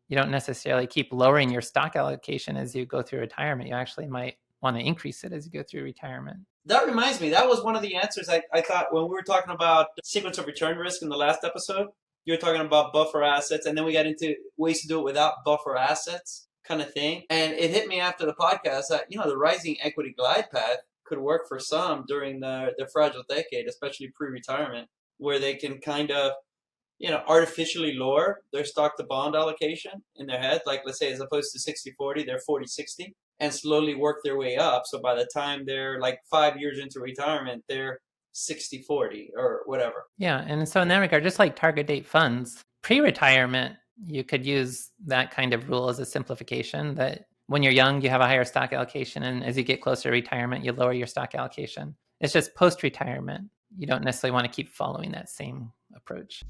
you don't necessarily keep lowering your stock allocation as you go through retirement. You actually might want to increase it as you go through retirement. That reminds me, that was one of the answers I thought when we were talking about sequence of return risk in the last episode. You were talking about buffer assets, and then we got into ways to do it without buffer assets kind of thing. And it hit me after the podcast that, the rising equity glide path could work for some during the fragile decade, especially pre-retirement, where they can kind of, artificially lower their stock to bond allocation in their head. Like, let's say, as opposed to 60-40, they're 40-60, and slowly work their way up. So by the time they're like 5 years into retirement, they're 60-40 or whatever. Yeah. And so in that regard, just like target date funds, pre-retirement, you could use that kind of rule as a simplification that when you're young, you have a higher stock allocation. And as you get closer to retirement, you lower your stock allocation. It's just post-retirement. You don't necessarily want to keep following that same approach.